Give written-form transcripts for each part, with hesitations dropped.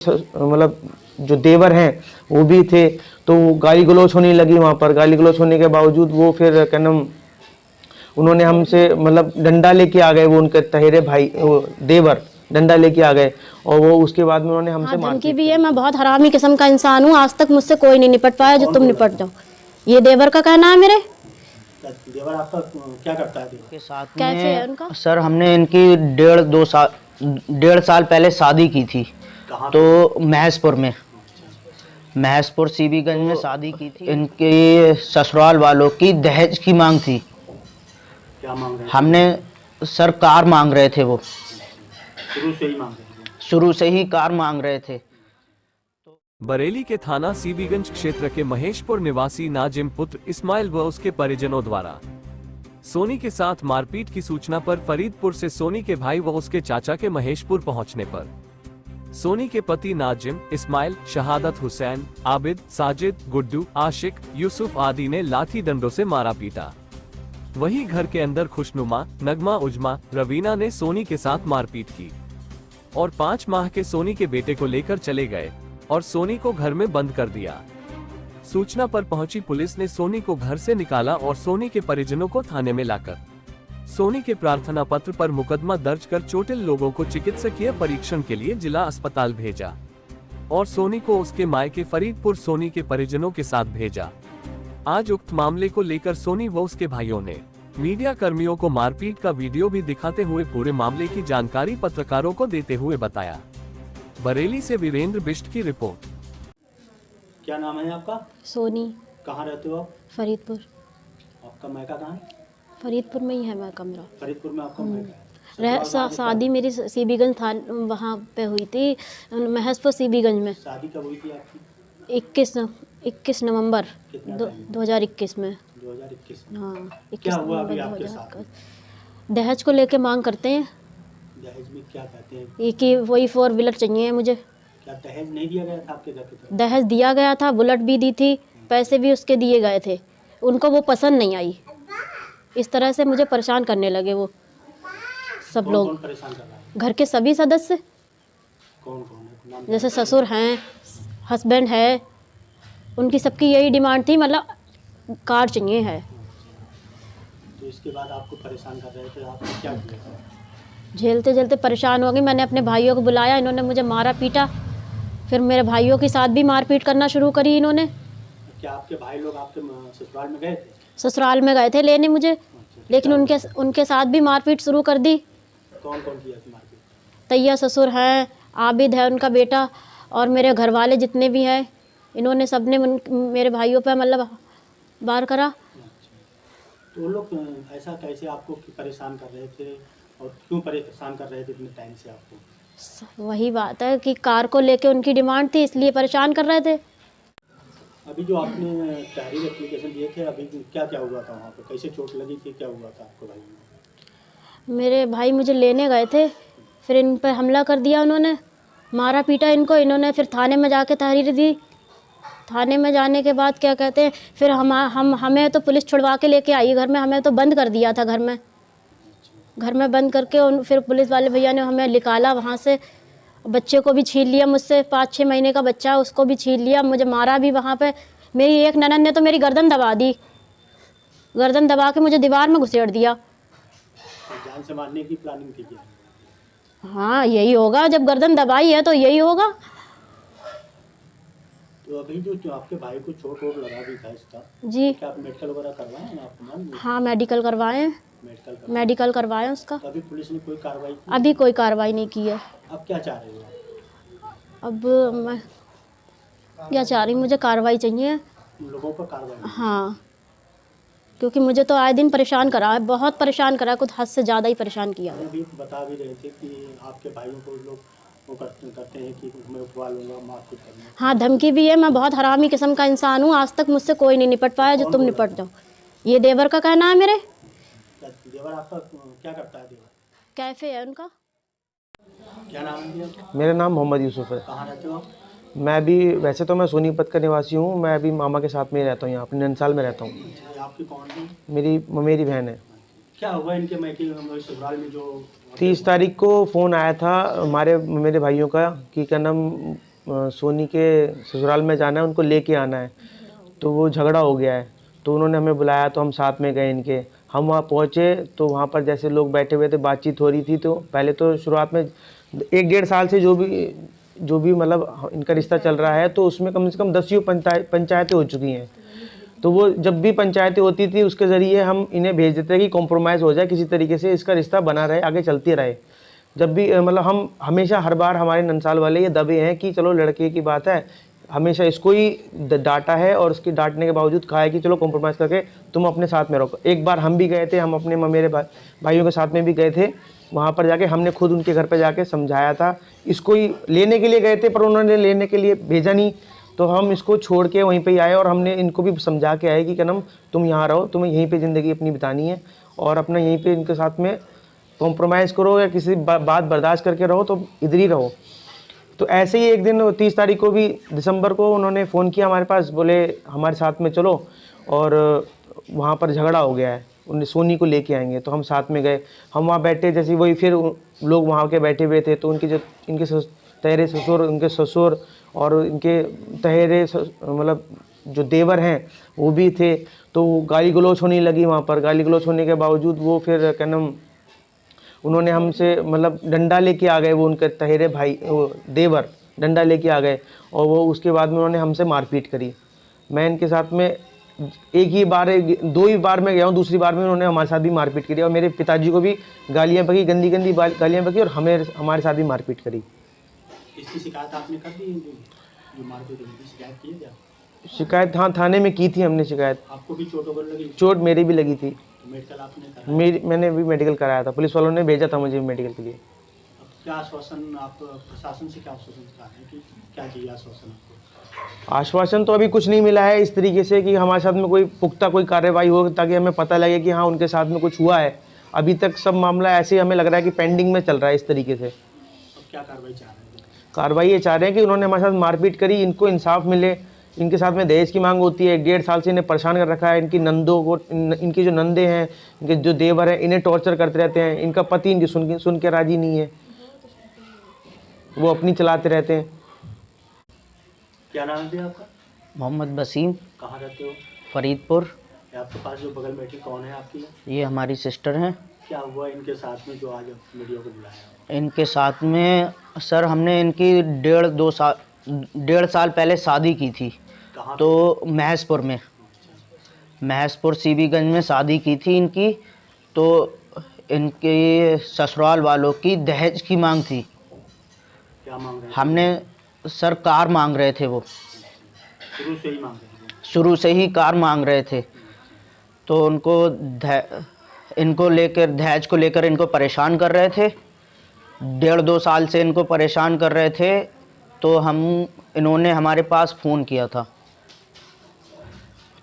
मतलब जो देवर हैं वो भी थे, तो गाली गलौज होने लगी वहाँ पर। गाली गलौज होने के बावजूद वो फिर क्या नाम उन्होंने हमसे मतलब डंडा लेके आ गए, वो उनके तहेरे भाई वो देवर डंडा लेके आ गए और वो उसके बाद में उन्होंने हमसे धमकी भी है। मैं बहुत हरामी किस्म का इंसान हूँ, आज तक मुझसे कोई नहीं निपट पाया जो तुम निपट जाओ। ये देवर का कहना है मेरे। देवर आपका क्या करता है? देवर के साथ कैसे है में उनका? सर हमने इनकी 1.5 साल पहले शादी की थी। कहाँ तो महसपुर सीबीगंज में शादी की थी। इनके ससुराल वालों की दहेज की मांग थी। क्या मांग रहे थे? हमने सर कार मांग रहे थे, वो शुरू से ही मांग रहे थे? शुरू से ही कार मांग रहे थे। बरेली के थाना सीबीगंज क्षेत्र के महेशपुर निवासी नाजिम पुत्र इस्माइल व उसके परिजनों द्वारा सोनी के साथ मारपीट की सूचना पर फरीदपुर से सोनी के भाई व उसके चाचा के महेशपुर पहुंचने पर सोनी के पति नाजिम, इस्माइल, शहादत हुसैन, आबिद, साजिद, गुड्डू, आशिक, यूसुफ आदि ने लाठी डंडों से मारा पीटा। वही घर के अंदर खुशनुमा, नगमा उजमा, रवीना ने सोनी के साथ मारपीट की और 5 माह के सोनी के बेटे को लेकर चले गए और सोनी को घर में बंद कर दिया। सूचना पर पहुंची पुलिस ने सोनी को घर से निकाला और सोनी के परिजनों को थाने में लाकर सोनी के प्रार्थना पत्र पर मुकदमा दर्ज कर चोटिल लोगों को चिकित्सकीय परीक्षण के लिए जिला अस्पताल भेजा और सोनी को उसके मायके फरीदपुर सोनी के परिजनों के साथ भेजा। आज उक्त मामले को लेकर सोनी व उसके भाइयों ने मीडिया कर्मियों को मारपीट का वीडियो भी दिखाते हुए पूरे मामले की जानकारी पत्रकारों को देते हुए बताया। बरेली से वीरेंद्र बिष्ट की रिपोर्ट। क्या नाम है आपका? सोनी। कहाँ रहते हो आप? फरीदपुर। आपका मायका कहाँ है? फरीदपुर में ही है मेरा कमरा। फरीदपुर में आपका मायका है? शादी मेरी सीबीगंज था, वहाँ पे हुई थी, महसपुर सीबीगंज में। शादी कब हुई थी आपकी? 21 नवंबर कितना 2021 में। 2021 में? हाँ, क्या 21 हुआ अभी नवंबर आपके साथ? 2021। दहेज को लेके मांग करते हैं। दहेज में क्या कहते हैं? ये कि वही 4 व्हीलर चाहिए मुझे। क्या दहेज नहीं दिया गया था आपके घर की तरफ? दहेज दिया गया था, बुलेट भी दी थी, पैसे भी उसके दिए गए थे। उनको वो पसंद नहीं आई। इस तरह से मुझे परेशान करने लगे वो सब लोग। कौन परेशान कर रहा है? घर के सभी सदस्य। कौन है? नाम जैसे ससुर हैं, हस्बैंड है, उनकी सबकी यही डिमांड थी, मतलब कार चाहिए है। तो इसके बाद आपको परेशान कर रहे थे, आपने क्या किया? झेलते झेलते परेशान हो गई। मैंने अपने भाइयों को बुलाया, इन्होंने मुझे मारा पीटा। फिर मेरे भाइयों के साथ भी मारपीट करना शुरू करी इन्होंने। क्या आपके भाई लोग आपके ससुराल में गए थे? ससुराल में गए थे लेने मुझे, लेकिन उनके साथ भी मारपीट शुरू कर दी। कौन कौन किया था मारपीट? तैया ससुर हैं, आबिद है उनका बेटा, और मेरे घर वाले जितने भी हैं, इन्होंने सबने मेरे भाइयों पे मतलब वार करा। तो वो लोग ऐसा कैसे आपको परेशान कर रहे थे और क्यों परेशान कर रहे थे इतने टाइम से आपको? वही बात है कि कार को लेके उनकी डिमांड थी, इसलिए परेशान कर रहे थे। अभी जो आपने तहरीर एप्लीकेशन दिए थे, अभी क्या क्या हुआ था वहाँ पे? कैसे चोट लगी थी, क्या हुआ था आपको भाई में? मेरे भाई मुझे लेने गए थे, फिर इन पर हमला कर दिया उन्होंने, मारा पीटा इनको। इन्होंने फिर थाने में जाके तहरीर दी। थाने में जाने के बाद क्या कहते हैं, फिर हमें तो पुलिस छुड़वा के लेके आई घर में। हमें तो बंद कर दिया था घर में बंद करके फिर पुलिस वाले भैया ने हमें निकाला वहाँ से। बच्चे को भी छीन लिया मुझसे, 5-6 महीने का बच्चा है, उसको भी छीन लिया। मुझे मारा भी वहाँ पे। मेरी एक ननद ने तो मेरी गर्दन दबा दी, गर्दन दबा के मुझे दीवार में घुसेड़ दिया। जान से मारने की प्लानिंग थी क्या? हाँ, यही होगा, जब गर्दन दबाई है तो यही होगा। तो अभी जो आपके भाई को चोट वोट लगा भी था इसका, जी। क्या आप मेडिकल वगैरह करवाएं हैं आपको? हाँ, मेडिकल करवाएं। मेडिकल करवाएं उसका। अभी पुलिस ने कोई कार्रवाई की? अभी कोई कार्रवाई नहीं की है। अब क्या चाह रहे हो? अब मैं क्या चाह रही, मुझे कार्रवाई चाहिए। उन लोगों पर कार्रवाई? हाँ, क्योंकि मुझे तो आए दिन परेशान करा है, बहुत परेशान करा है, कुछ हद से ज़्यादा ही परेशान किया है। अभी बता भी रहे थे कि आपके भाइयों को लोग वो करते हैं कि मैं उठवा लूँगा, मारपीट करूँगा। हाँ, धमकी भी है। मैं बहुत हरामी किस्म का इंसान हूँ, आज तक मुझसे कोई नहीं निपट पाया जो तुम निपट जाओ। ये देवर का कहना है मेरे। देवर आपका क्या करता है? देवर कैफे है उनका। क्या नाम है? मेरा नाम मोहम्मद यूसुफ है। कहाँ रहते हो? मैं भी वैसे तो मैं सोनीपत का निवासी हूँ। मैं अभी मामा के साथ में ही रहता हूँ, यहाँ अपने ननसाल में रहता हूँ। आपकी कौन है? मेरी बहन है। क्या हुआ इनके मायके ससुराल में? जो 30 तारीख को फ़ोन आया था मेरे भाइयों का कि क्या नाम सोनी के ससुराल में जाना है, उनको लेके आना है, तो वो झगड़ा हो गया है। तो उन्होंने हमें बुलाया तो हम साथ में गए इनके। हम वहाँ पहुँचे तो वहाँ पर जैसे लोग बैठे हुए थे, बातचीत हो रही थी। तो पहले तो शुरुआत में 1-1.5 साल से जो भी मतलब इनका रिश्ता चल रहा है, तो उसमें कम से कम 10 पंचायतें हो चुकी हैं। तो वो जब भी पंचायतें होती थी उसके ज़रिए हम इन्हें भेज देते हैं कि कॉम्प्रोमाइज़ हो जाए, किसी तरीके से इसका रिश्ता बना रहे, आगे चलते रहे। जब भी मतलब हम हमेशा हर बार हमारे नंसाल वाले ये दबे हैं कि चलो लड़के की बात है, हमेशा इसको ही डांटा है और उसकी डांटने के बावजूद कहा है कि चलो कॉम्प्रोमाइज़ करके तुम अपने साथ में रहो। एक बार हम भी गए थे, हम अपने मेरे भाइयों के साथ में भी गए थे। वहाँ पर जाके हमने खुद उनके घर पे जाके समझाया था, इसको ही लेने के लिए गए थे पर उन्होंने लेने के लिए भेजा नहीं। तो हम इसको छोड़ के वहीं पे ही आए और हमने इनको भी समझा के आए कि कनम तुम यहाँ रहो, तुम्हें यहीं पे ज़िंदगी अपनी बितानी है और अपना यहीं पे इनके साथ में कॉम्प्रोमाइज़ करो या किसी बात बर्दाश्त करके रहो तो इधर ही रहो। तो ऐसे ही एक दिन 30 तारीख को भी दिसंबर को उन्होंने फ़ोन किया हमारे पास, बोले हमारे साथ में चलो और वहाँ पर झगड़ा हो गया है, उन्हें सोनी को लेके आएंगे। तो हम साथ में गए, हम वहाँ बैठे, जैसे वही फिर लोग वहाँ के बैठे हुए थे। तो इनके तहेरे ससुर, उनके ससुर और इनके तहेरे मतलब जो देवर हैं वो भी थे। तो गाली गलौज होने लगी वहाँ पर। गाली गलौज होने के बावजूद वो फिर क्या नाम उन्होंने हमसे मतलब डंडा लेके आ गए, वो उनके तहेरे भाई वो देवर डंडा लेके आ गए और वो उसके बाद में उन्होंने हमसे मारपीट करी। मैं इनके साथ में 2 ही बार मैं गया हूँ, दूसरी बार में उन्होंने हमारे साथ भी मारपीट करी और मेरे पिताजी को भी गालियाँ बकी, गंदी गालियाँ बकी और हमारे साथ भी मारपीट करी। इसकी शिकायत आपने कर दी, जो मारपीट हुई थी, शिकायत की है क्या? शिकायत हाँ थाने में की थी हमने शिकायत। आपको भी चोट वगैरह लगी? चोट मेरी भी लगी थी। तो मेडिकल आपने कराया? मैंने भी मेडिकल कराया था, पुलिस वालों ने भेजा था मुझे मेडिकल के लिए। अब क्या आश्वासन आप प्रशासन से क्या आश्वासन चाहते हैं कि क्या चाहिए आश्वासन आपको? आश्वासन तो अभी कुछ नहीं मिला है इस तरीके से कि हमारे साथ में कोई पुख्ता कोई कार्रवाई हो ताकि हमें पता लगे कि हाँ उनके साथ में कुछ हुआ है। अभी तक सब मामला ऐसे ही हमें लग रहा है कि पेंडिंग में चल रहा है इस तरीके से। अब क्या कार्रवाई चाह रहे हैं? कार्रवाई ये चाह रहे हैं कि उन्होंने हमारे साथ मारपीट करी, इनको इंसाफ मिले। इनके साथ में दहेज की मांग होती है, 1-1.5 साल से इन्हें परेशान कर रखा है। इनकी नंदों को, इनकी जो नंदे हैं, इनके जो देवर हैं, इन्हें टॉर्चर करते रहते हैं। इनका पति इनकी सुन के राजी नहीं है, वो अपनी चलाते रहते हैं। क्या नाम है आपका? मोहम्मद वसीम, कहाँ रहते हो? फरीदपुर। आपके पास जो बगल बैठी कौन है आपकी? ये हमारी सिस्टर हैं। क्या हुआ इनके साथ में जो आज मीडिया को बुलाया? इनके साथ में सर हमने इनकी 1.5 साल पहले शादी की थी। कहाँ? तो महसपुर सीबीगंज में शादी की थी इनकी। तो इनके ससुराल वालों की दहेज की मांग थी। क्या मांग रहे थे? हमने सर कार मांग रहे थे, वो शुरू से ही मांग रहे थे? शुरू से ही कार मांग रहे थे। तो इनको लेकर दहेज को लेकर इनको परेशान कर रहे थे, 1.5-2 साल से इनको परेशान कर रहे थे। तो इन्होंने हमारे पास फ़ोन किया था,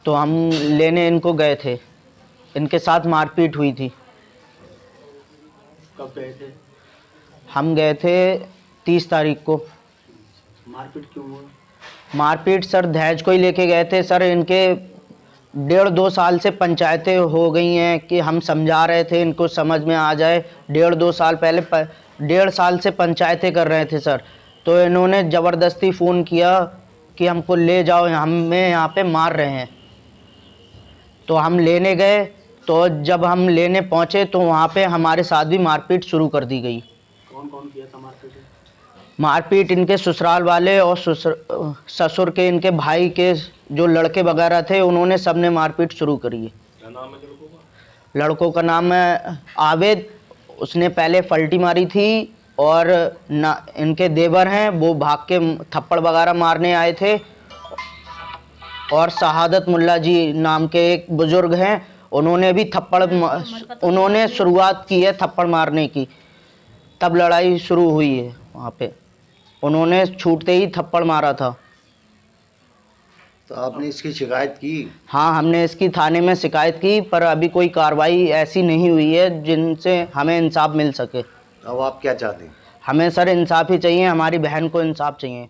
तो हम लेने इनको गए थे। इनके साथ मारपीट हुई थी। कब गए थे? हम गए थे 30 तारीख को। मारपीट क्यों हुआ? मारपीट सर दहेज को ही लेके गए थे। सर इनके 1.5-2 साल से पंचायतें हो गई हैं कि हम समझा रहे थे इनको समझ में आ जाए। 1.5-2 साल पहले 1.5 साल से पंचायतें कर रहे थे सर। तो इन्होंने ज़बरदस्ती फ़ोन किया कि हमको ले जाओ, हमें यहाँ पे मार रहे हैं। तो हम लेने गए, तो जब हम लेने पहुँचे तो वहाँ पे हमारे साथ भी मारपीट शुरू कर दी गई। कौन कौन किया था मारपीट? मारपीट इनके ससुराल वाले और ससुर के, इनके भाई के जो लड़के वगैरह थे, उन्होंने सब ने मारपीट शुरू करी है। क्या नाम है लड़कों का? लड़कों का नाम है आवेद, उसने पहले पलटी मारी थी। और इनके देवर हैं, वो भाग के थप्पड़ वगैरह मारने आए थे। और शहादत मुल्ला जी नाम के एक बुजुर्ग हैं, उन्होंने भी उन्होंने शुरुआत की है थप्पड़ मारने की। तब लड़ाई शुरू हुई है वहाँ पे, उन्होंने छूटते ही थप्पड़ मारा था। तो आपने इसकी शिकायत की? हाँ, हमने इसकी थाने में शिकायत की, पर अभी कोई कार्रवाई ऐसी नहीं हुई है जिनसे हमें इंसाफ मिल सके। अब आप क्या चाहते हैं? हमें सर इंसाफ ही चाहिए, हमारी बहन को इंसाफ चाहिए।